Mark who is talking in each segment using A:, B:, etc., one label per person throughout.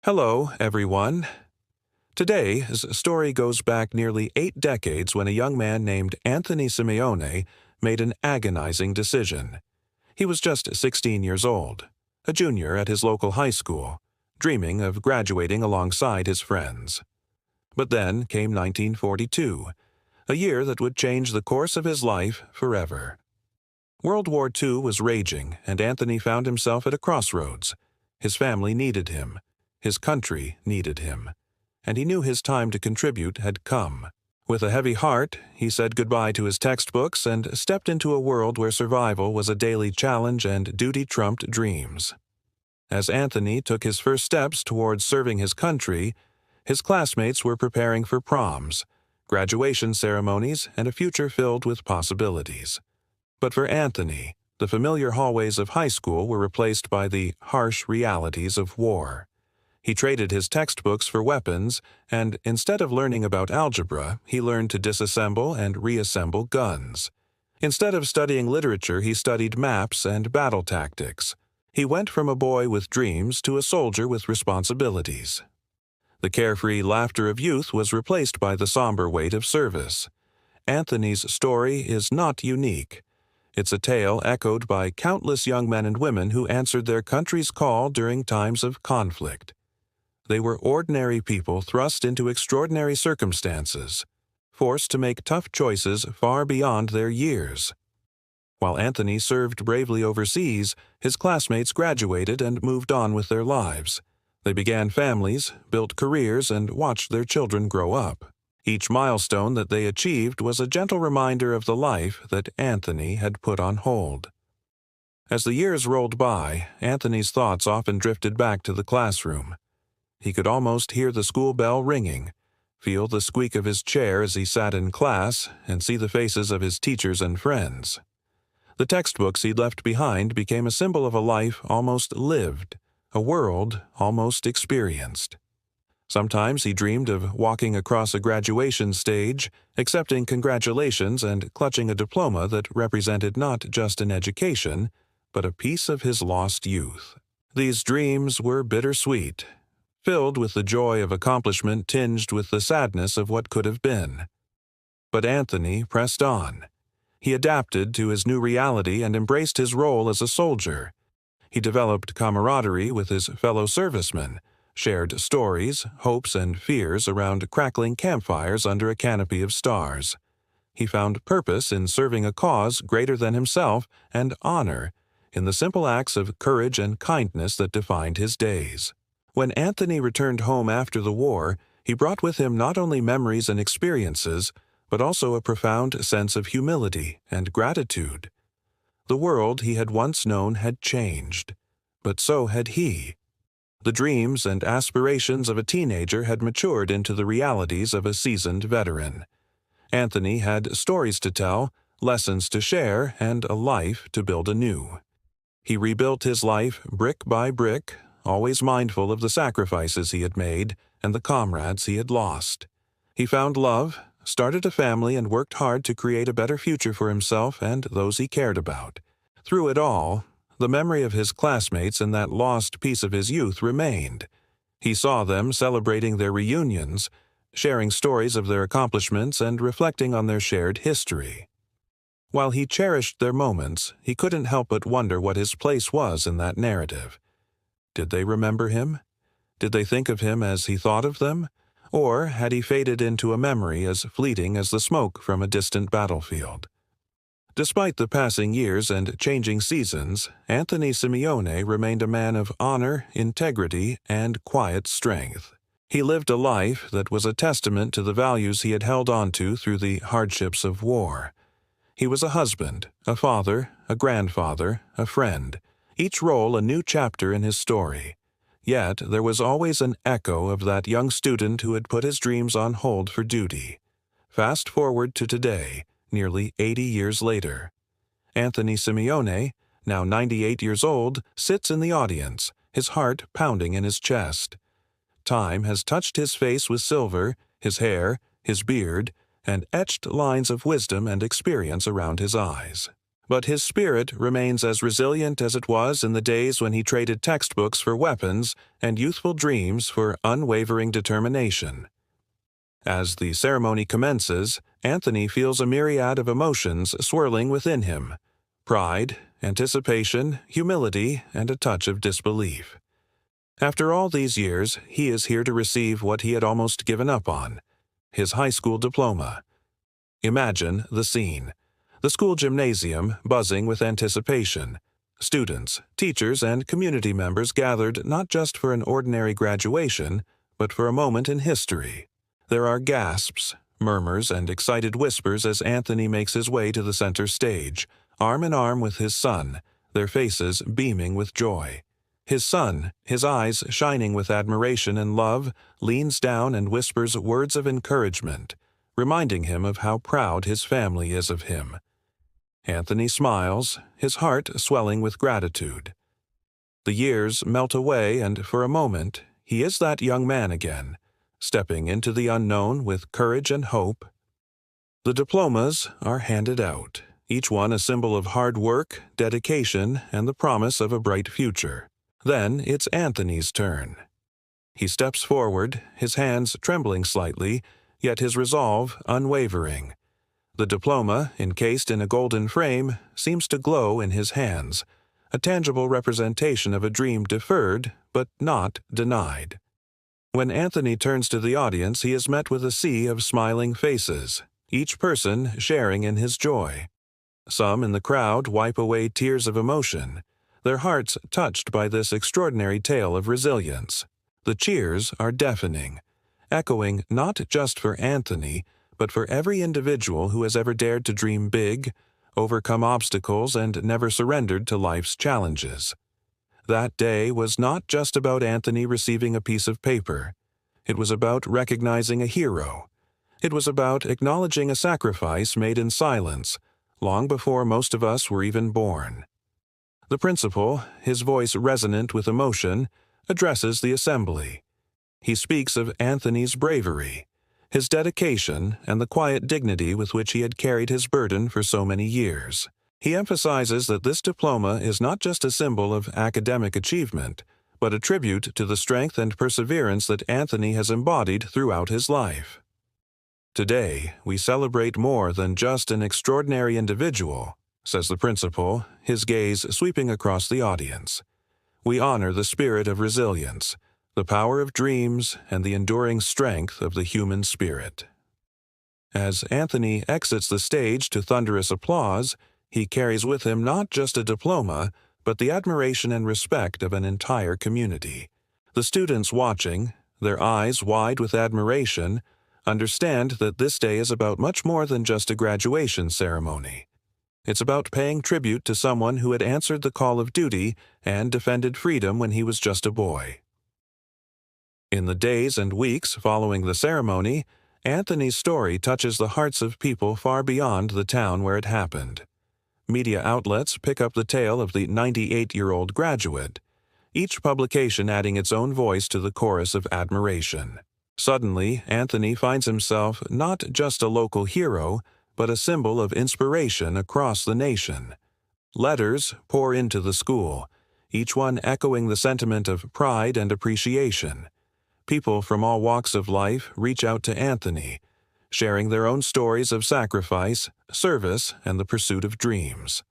A: Hello, everyone. Today's story goes back nearly 8 decades when a young man named Anthony Simeone made an agonizing decision. He was just 16 years old, a junior at his local high school, dreaming of graduating alongside his friends. But then came 1942, a year that would change the course of his life forever. World War II was raging, and Anthony found himself at a crossroads. His family needed him. His country needed him, and he knew his time to contribute had come. With a heavy heart, he said goodbye to his textbooks and stepped into a world where survival was a daily challenge and duty trumped dreams. As Anthony took his first steps towards serving his country, his classmates were preparing for proms, graduation ceremonies, and a future filled with possibilities. But for Anthony, the familiar hallways of high school were replaced by the harsh realities of war. He traded his textbooks for weapons, and instead of learning about algebra, he learned to disassemble and reassemble guns. Instead of studying literature, he studied maps and battle tactics. He went from a boy with dreams to a soldier with responsibilities. The carefree laughter of youth was replaced by the somber weight of service. Anthony's story is not unique. It's a tale echoed by countless young men and women who answered their country's call during times of conflict. They were ordinary people thrust into extraordinary circumstances, forced to make tough choices far beyond their years. While Anthony served bravely overseas, his classmates graduated and moved on with their lives. They began families, built careers, and watched their children grow up. Each milestone that they achieved was a gentle reminder of the life that Anthony had put on hold. As the years rolled by, Anthony's thoughts often drifted back to the classroom. He could almost hear the school bell ringing, feel the squeak of his chair as he sat in class, and see the faces of his teachers and friends. The textbooks he'd left behind became a symbol of a life almost lived, a world almost experienced. Sometimes he dreamed of walking across a graduation stage, accepting congratulations and clutching a diploma that represented not just an education, but a piece of his lost youth. These dreams were bittersweet, filled with the joy of accomplishment tinged with the sadness of what could have been. But Anthony pressed on. He adapted to his new reality and embraced his role as a soldier. He developed camaraderie with his fellow servicemen, shared stories, hopes, and fears around crackling campfires under a canopy of stars. He found purpose in serving a cause greater than himself and honor in the simple acts of courage and kindness that defined his days. When Anthony returned home after the war, he brought with him not only memories and experiences, but also a profound sense of humility and gratitude. The world he had once known had changed, but so had he. The dreams and aspirations of a teenager had matured into the realities of a seasoned veteran. Anthony had stories to tell, lessons to share, and a life to build anew. He rebuilt his life brick by brick, always mindful of the sacrifices he had made and the comrades he had lost. He found love, started a family, and worked hard to create a better future for himself and those he cared about. Through it all, the memory of his classmates and that lost piece of his youth remained. He saw them celebrating their reunions, sharing stories of their accomplishments, and reflecting on their shared history. While he cherished their moments, he couldn't help but wonder what his place was in that narrative. Did they remember him? Did they think of him as he thought of them? Or had he faded into a memory as fleeting as the smoke from a distant battlefield? Despite the passing years and changing seasons, Anthony Simeone remained a man of honor, integrity, and quiet strength. He lived a life that was a testament to the values he had held onto through the hardships of war. He was a husband, a father, a grandfather, a friend, each role a new chapter in his story. Yet there was always an echo of that young student who had put his dreams on hold for duty. Fast forward to today, nearly 80 years later. Anthony Simeone, now 98 years old, sits in the audience, his heart pounding in his chest. Time has touched his face with silver, his hair, his beard, and etched lines of wisdom and experience around his eyes. But his spirit remains as resilient as it was in the days when he traded textbooks for weapons and youthful dreams for unwavering determination. As the ceremony commences, Anthony feels a myriad of emotions swirling within him: pride, anticipation, humility, and a touch of disbelief. After all these years, he is here to receive what he had almost given up on: his high school diploma. Imagine the scene: the school gymnasium buzzing with anticipation. Students, teachers, and community members gathered not just for an ordinary graduation, but for a moment in history. There are gasps, murmurs, and excited whispers as Anthony makes his way to the center stage, arm in arm with his son, their faces beaming with joy. His son, his eyes shining with admiration and love, leans down and whispers words of encouragement, reminding him of how proud his family is of him. Anthony smiles, his heart swelling with gratitude. The years melt away, and for a moment, he is that young man again, stepping into the unknown with courage and hope. The diplomas are handed out, each one a symbol of hard work, dedication, and the promise of a bright future. Then it's Anthony's turn. He steps forward, his hands trembling slightly, yet his resolve unwavering. The diploma, encased in a golden frame, seems to glow in his hands, a tangible representation of a dream deferred, but not denied. When Anthony turns to the audience, he is met with a sea of smiling faces, each person sharing in his joy. Some in the crowd wipe away tears of emotion, their hearts touched by this extraordinary tale of resilience. The cheers are deafening, echoing not just for Anthony, but for every individual who has ever dared to dream big, overcome obstacles, and never surrendered to life's challenges. That day was not just about Anthony receiving a piece of paper. It was about recognizing a hero. It was about acknowledging a sacrifice made in silence, long before most of us were even born. The principal, his voice resonant with emotion, addresses the assembly. He speaks of Anthony's bravery, his dedication, and the quiet dignity with which he had carried his burden for so many years. He emphasizes that this diploma is not just a symbol of academic achievement, but a tribute to the strength and perseverance that Anthony has embodied throughout his life. Today, we celebrate more than just an extraordinary individual, says the principal, his gaze sweeping across the audience. We honor the spirit of resilience, the power of dreams, and the enduring strength of the human spirit. As Anthony exits the stage to thunderous applause, he carries with him not just a diploma, but the admiration and respect of an entire community. The students watching, their eyes wide with admiration, understand that this day is about much more than just a graduation ceremony. It's about paying tribute to someone who had answered the call of duty and defended freedom when he was just a boy. In the days and weeks following the ceremony, Anthony's story touches the hearts of people far beyond the town where it happened. Media outlets pick up the tale of the 98-year-old graduate, each publication adding its own voice to the chorus of admiration. Suddenly, Anthony finds himself not just a local hero, but a symbol of inspiration across the nation. Letters pour into the school, each one echoing the sentiment of pride and appreciation. People from all walks of life reach out to Anthony, sharing their own stories of sacrifice, service, and the pursuit of dreams.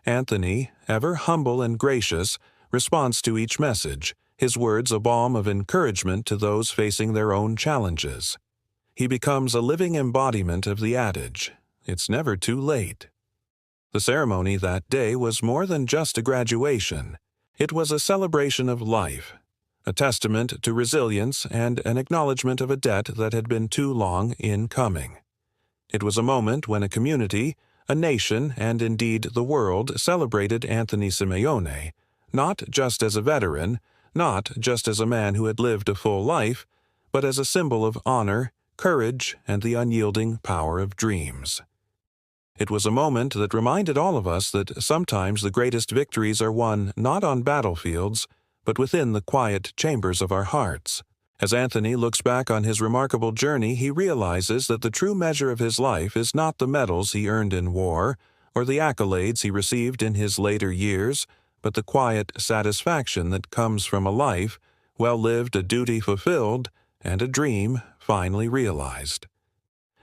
A: Anthony, ever humble and gracious, responds to each message, his words a balm of encouragement to those facing their own challenges. He becomes a living embodiment of the adage, "It's never too late." The ceremony that day was more than just a graduation. It was a celebration of life, a testament to resilience and an acknowledgement of a debt that had been too long in coming. It was a moment when a community, a nation, and indeed the world celebrated Anthony Simeone, not just as a veteran, not just as a man who had lived a full life, but as a symbol of honor, courage, and the unyielding power of dreams. It was a moment that reminded all of us that sometimes the greatest victories are won not on battlefields, but within the quiet chambers of our hearts. As Anthony looks back on his remarkable journey, he realizes that the true measure of his life is not the medals he earned in war, or the accolades he received in his later years, but the quiet satisfaction that comes from a life well lived, a duty fulfilled, and a dream finally realized.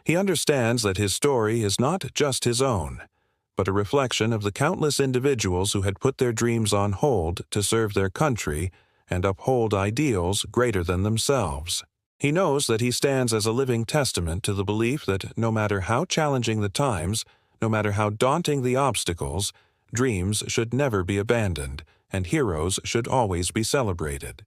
A: He understands that his story is not just his own, but a reflection of the countless individuals who had put their dreams on hold to serve their country and uphold ideals greater than themselves. He knows that he stands as a living testament to the belief that no matter how challenging the times, no matter how daunting the obstacles, dreams should never be abandoned, and heroes should always be celebrated.